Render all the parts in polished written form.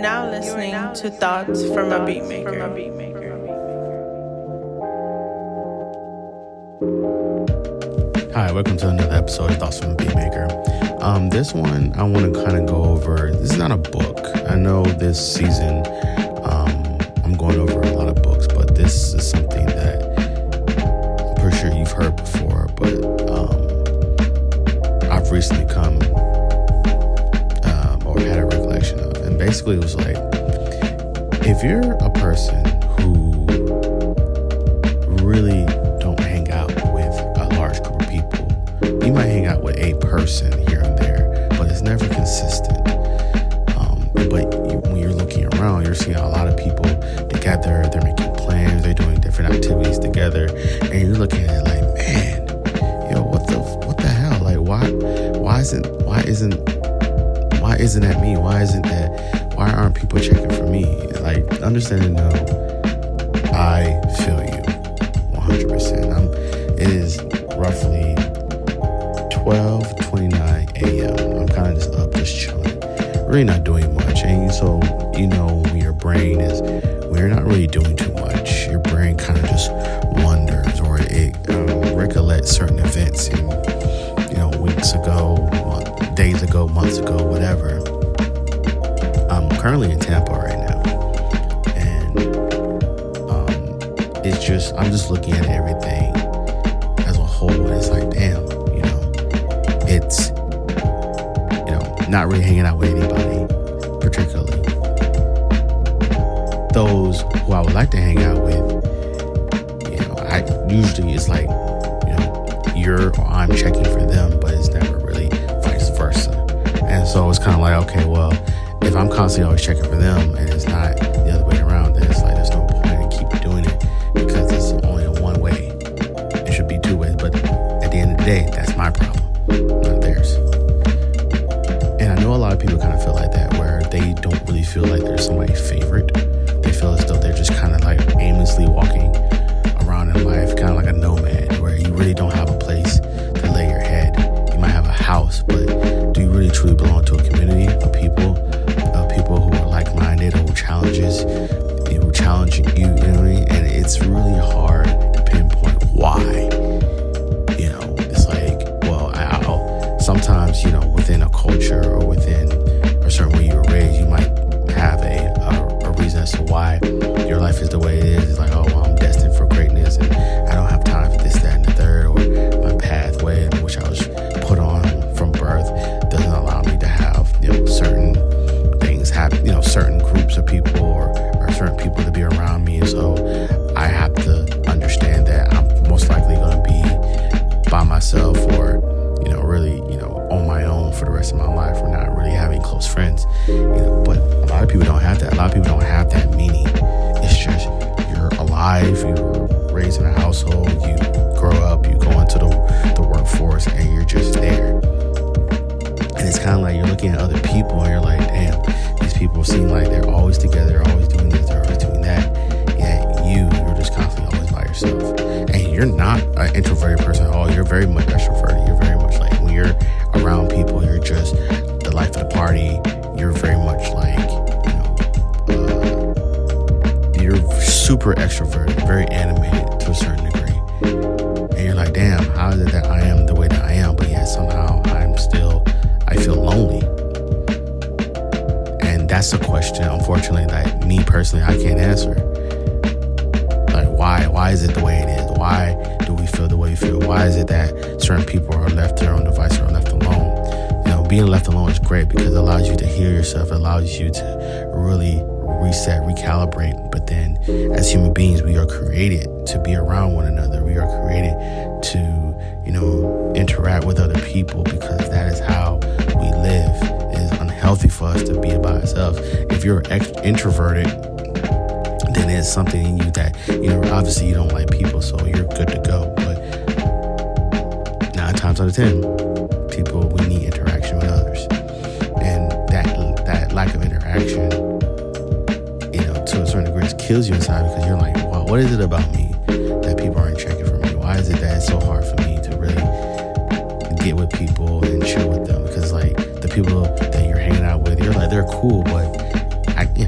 now listening to Thoughts from a Beatmaker. Hi, welcome to another episode of Thoughts from a Beatmaker. This one I want to kind of go over. This is not a book. I know this season I'm going over a lot of books, but this is something that I'm pretty sure you've heard before, but I've recently come or had a recollection of. And basically it was like, if you're a person who really don't hang out with a large group of people, you might hang out with a person here and there, but it's never consistent. When you're looking around, you're seeing a lot of people together. They're making plans. They're doing different activities together, and you're looking at it like, man, what the hell? Like, why isn't that me? Why aren't people checking for me? Like, understanding, no, I feel you 100%. It is roughly 12:29 a.m. I'm kind of just up, just chilling, really not doing much. And so, when your brain is, when you're not really doing too much, your brain kind of just wonders, or it recollects certain events in, weeks ago, days ago, months ago, whatever. I'm currently in Tampa right now, and I'm just looking at everything as a whole, and it's like, damn, it's not really hanging out with anybody particularly. Those who I would like to hang out with, I usually, it's like, you're or I'm checking for them, but it's never really vice versa. And so it's kind of like, okay, well, if I'm constantly always checking for them and it's not the other way around, then it's like there's no point in keep doing it, because it's only one way. It should be two ways, but at the end of the day, that's my problem, not theirs. And I know a lot of people kind of feel like that, where they don't really feel like they're somebody's favorite. They feel as though they're just kind of like aimlessly walking around in life, kind of like a nomad, where you really don't have a place to lay your head. You might have a house, but do you really truly belong to a community of people who are like-minded, who challenge you, you know what I mean? And it's really hard to pinpoint why. It's like, well, sometimes, within a culture or within a certain way you were raised, you might have a reason as to why your life is the way it is. It's like, oh, well, I'm destined for greatness, and I don't have time for this, that, and the third, or my pathway in which I was put on from birth doesn't allow me to have, certain things happen, certain groups of people or certain people to be around me. And so I have to understand that I'm most likely going to be by myself, or, really, on my own for the rest of my life. We're not really having close friends, but a lot of people don't have that. A lot of people don't have that meaning. It's just, you're alive, you were raised in a household, you grow up, you go into the workforce, and you're just there. And it's kind of like you're looking at other people and you're like, damn, these people seem like they're always together, they're always doing this, they're always doing that. Yet you're just constantly always by yourself. And you're not an introverted person at all. You're very much extroverted. You're very much like, when you're around people, you're just the life of the party. You're very much like, you're super extroverted, very animated to a certain degree. And you're like, damn, how is it that I am the way that I am, but yet somehow I feel lonely? And that's a question, unfortunately, that me personally, I can't answer. Like, why is it the way it is? Why do we feel the way we feel? Why is it that certain people are left to their own device or left alone? Being left alone is great because it allows you to hear yourself. It allows you to really reset, recalibrate. But then as human beings, we are created to be around one another. We are created to, interact with other people, because that is how we live. It is unhealthy for us to be by ourselves. If you're introverted, then it's something in you that, obviously you don't like people, so you're good to go. But 9 times out of 10, we need interaction with others. And that lack of interaction, to a certain degree, kills you inside, because you're like, wow, what is it about me that people aren't checking for me? Why is it that it's so hard for me to really get with people and chill with them? Because like the people that you're hanging out with, you're like, they're cool, but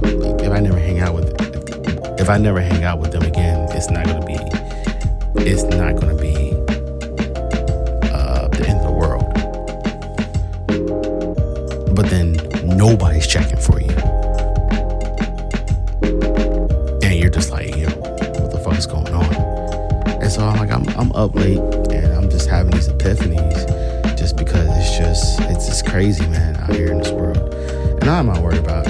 if I never hang out with them again, it's not gonna be the end of the world. But then nobody's checking for you, and you're just like, yo, what the fuck is going on? And so I'm up late, and I'm just having these epiphanies, just because it's just crazy, man, out here in this world. And I'm not worried about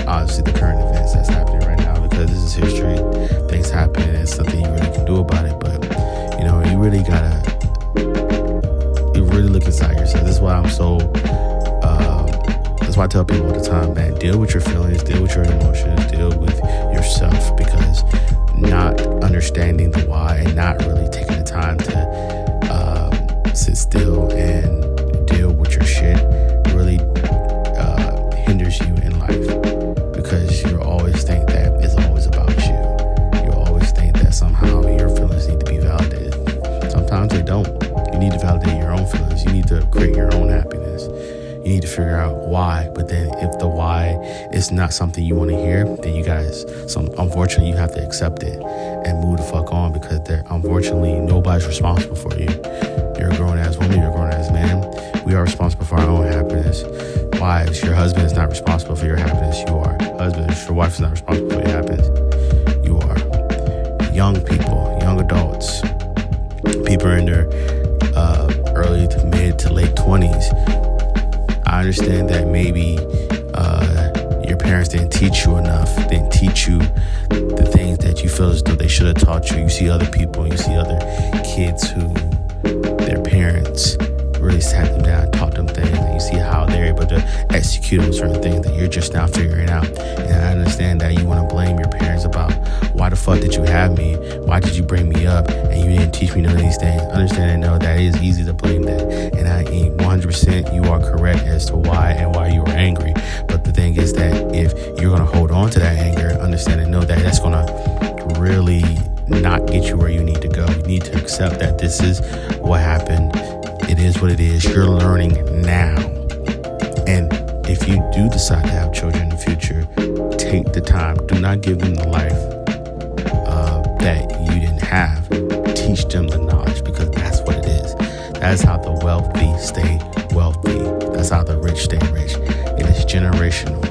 obviously the current events that's happening right now, because this is history. Things happen, and it's nothing you really can do about it. But you really look inside yourself. That's why that's why I tell people all the time, man, deal with your feelings, deal with your emotions, deal with yourself, because not understanding the why and not really taking the time to sit still and deal with your shit really hinders you in life, because you always think that it's always about you. You always think that somehow your feelings need to be validated. Sometimes they don't. You need to validate your own feelings. You need to create your own happiness. You need to figure out why. But then if the why is not something you want to hear, then unfortunately you have to accept it and move the fuck on, because unfortunately nobody's responsible for you. You're a grown-ass woman, you're a grown-ass man. We are responsible for our own happiness. Wives, your husband is not responsible for your happiness. You are. Husbands, your wife is not responsible for your happiness. You are. Young people, young adults, people in their early to mid to late 20s. I understand that maybe your parents didn't teach you enough, didn't teach you the things that you feel as though they should have taught you. You see other people, you see other kids who their parents really sat them down, taught them things, and you see how they're able to execute on certain things that you're just now figuring out. And I understand that you want to blame your parents about, why the fuck did you have me? Why did you bring me up and you didn't teach me none of these things? Understand and know that it is easy to blame that. And I ain't 100% you are correct as to why and why you were angry. But the thing is that if you're going to hold on to that anger, understand and know that that's going to really not get you where you need to go. You need to accept that this is what happened. It is what it is. You're learning now. And if you do decide to have children in the future, take the time. Do not give them the life that you didn't have. Teach them the knowledge, because that's what it is. That's how the wealthy stay wealthy. That's how the rich stay rich. It is generational.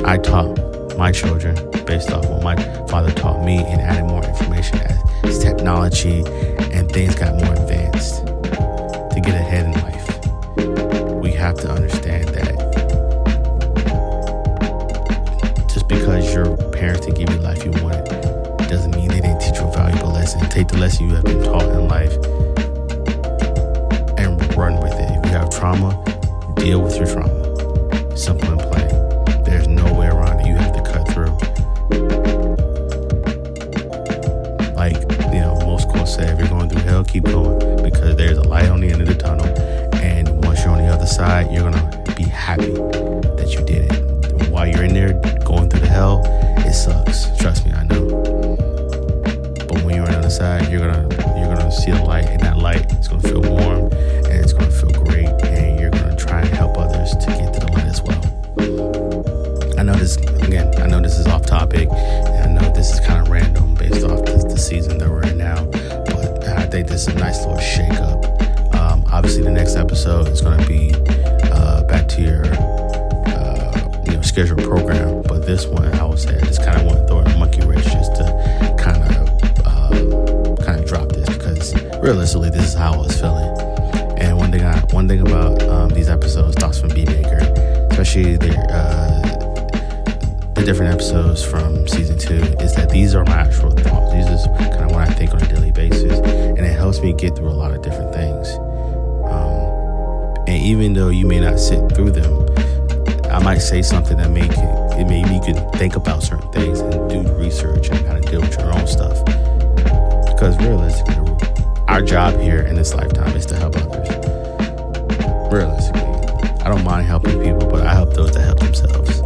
I taught my children based off what my father taught me, and added more information as technology and things got more advanced to get ahead in life. We have to understand that just because your parents didn't give you the life you wanted doesn't mean they didn't teach you a valuable lesson. Take the lesson you have been taught in life and run with it. If you have trauma, deal with your trauma. Simple and plain. There's no way around it. You have to cut through. Like, most quotes say, if you're going through hell, keep going, because there's a light on the end of the tunnel. And once you're on the other side, you're going to be happy that you did it. While you're in there going through the hell, it sucks. Trust me, I know. But when you're on the other side, you're gonna see a light, and that light is gonna feel warm, and it's gonna feel great, and you're gonna try and help others to get to the light as well. I know this is off topic, and I know this is kind of random based off the season that we're in now, but I think this is a nice little shake up. Obviously the next episode is gonna be back to your scheduled program, but this one I would say I just kind of want to throw in a monkey wrench just to kind of drop this, because realistically this is how I was feeling. And one thing about these episodes, thoughts from Beatmaker, especially the different episodes from season 2, is that these are my actual thoughts. These is kind of what I think on a daily basis, and it helps me get through a lot of different things. And even though you may not sit through them, I might say something that maybe you can think about certain things and do research and kind of deal with your own stuff. Because realistically, our job here in this lifetime is to help others. Realistically, I don't mind helping people, but I help those that help themselves.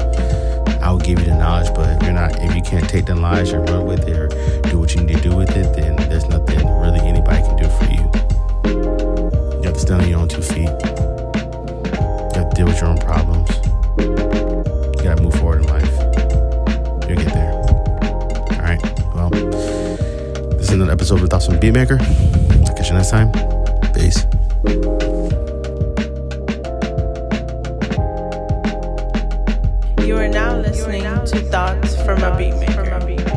I will give you the knowledge, but if you can't take the knowledge and run with it or do what you need to do with it, then there's nothing really anybody can do for you. You have to stand on your own 2 feet. You have to deal with your own problems. You gotta move episode of Thoughts from Beatmaker. Catch you next time. Peace. You are now listening to Thoughts from a Beatmaker.